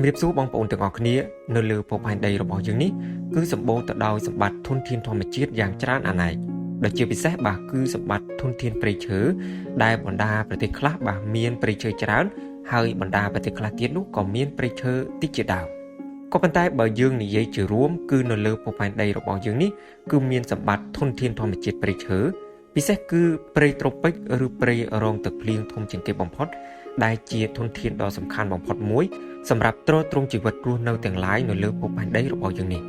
ជំរាបសួរបងប្អូនទាំងអស់គ្នានៅលើភពផែនដីរបស់យើងនេះគឺសម្បូរទៅដោយសម្បត្តិធនធានធម្មជាតិយ៉ាងច្រើនអនេកដែលជាពិសេសបាទគឺសម្បត្តិធនធានព្រៃឈើដែលបណ្ដាប្រទេសខ្លះបាទមានព្រៃឈើច្រើនហើយបណ្ដាប្រទេសខ្លះទៀតនោះក៏មានព្រៃឈើតិចជាដើមក៏ប៉ុន្តែបើយើងនិយាយជារួមគឺនៅលើភពផែនដីរបស់យើងនេះគឺមានសម្បត្តិធនធានធម្មជាតិព្រៃឈើពិសេសគឺព្រៃត្រូពិកឬព្រៃរងទឹកភ្លៀងធំជាងគេបំផុតដែលជាធនធានដ៏សំខាន់បំផុតមួយសម្រាប់ទ្រទ្រង់ជីវិតរស់នៅទាំងឡាយនៅលើភពផែនដីរបស់យើងនេះ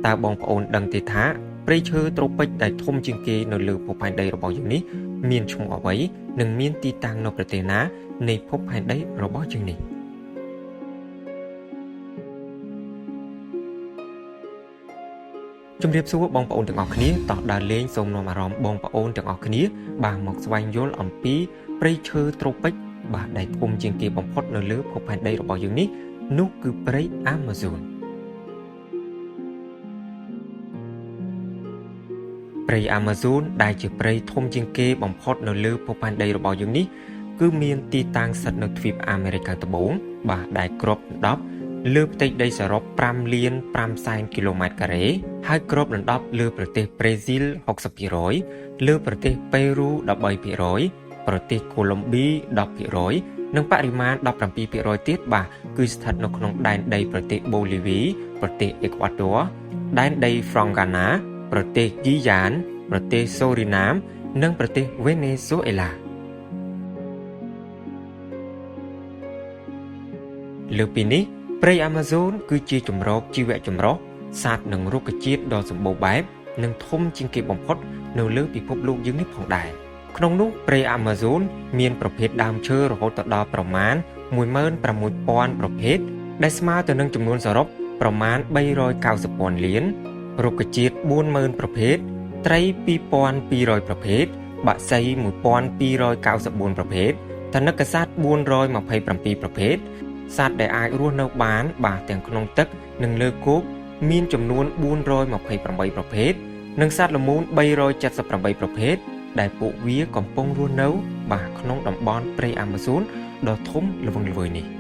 តើបងប្អូនដឹងទេថាព្រៃឈើត្រូពិកដែលធំជាងគេនៅលើភពផែនដីរបស់យើងនេះមានឈ្មោះអ្វីនិងមានទីតាំងនៅប្រទេសណានៃភពផែនដីរបស់យើងនេះជំរាបសួរបងប្អូនទាំងអស់គ្នាតោះដើរលេងសូមនាំអារម្មណ៍បងប្អូនទាំងអស់គ្នាបាទមកស្វែងយល់អំពីព្រៃឈើត្រូពិកបាទដែលធំជាងគេបំផុតនៅលើភពផែនដីរបស់យើងនេះនោះគឺព្រៃ Amazon ព្រៃ Amazon ដែលជាព្រៃធំជាងគេបំផុតនៅលើភពផែនដីរបស់យើងនេះគឺមានទីតាំងស្ថិតនៅទ្វីបអាមេរិកខាងត្បូងបាទដែលគ្របដណ្ដប់លើផ្ទៃដីសរុប 5 លាន 5 សែនគីឡូម៉ែត្រការ៉េហើយគ្របដណ្ដប់លើប្រទេសប្រេស៊ីល 60% លើប្រទេសប៉េរូ 13%ប្រទេសកូឡុំប៊ី 10% និងបរិមាណ 17% ទៀតបាទគឺស្ថិតនៅក្នុងដែនដីប្រទេសបូលីវីប្រទេសអេក្វាដ័រដែនដីហ្វ្រង់ហ្គាណាប្រទេសហ្គីយ៉ានប្រទេសសូរីណាមនិងប្រទេសវេណេស៊ុយអេឡាលើពីនេះព្រៃ Amazon គឺជាជម្រកជីវៈចម្រុះសត្វនិងរុក្ខជាតិដ៏សម្បូរបែបនិងធំជាងគេបំផុតនៅលើពិភពលោកយើងនេះផងដែរក្នុងនោះព្រៃ Amazon មានប្រភេទដើមឈើរហូតដល់ប្រមាណ 16,000 ប្រភេទដែលស្មើទៅនឹងចំនួនសរុបប្រមាណ 390,000 លានរុក្ខជាតិ 40,000 ប្រភេទត្រី 2,200 ប្រភេទបក្សី 1,294 ប្រភេទថនិកសត្វ 427 ប្រភេទសត្វដែលអាចរស់នៅបានបាទទាំងក្នុងទឹកនិងលើគោកមានចំនួន 428 ប្រភេទនិងសត្វល្មូន 378 ប្រភេទដែលពួកវាកំពុងរស់នៅបាទក្នុងតំបន់ព្រៃ Amazon ដ៏ធំល្វឹងល្វើយនេះ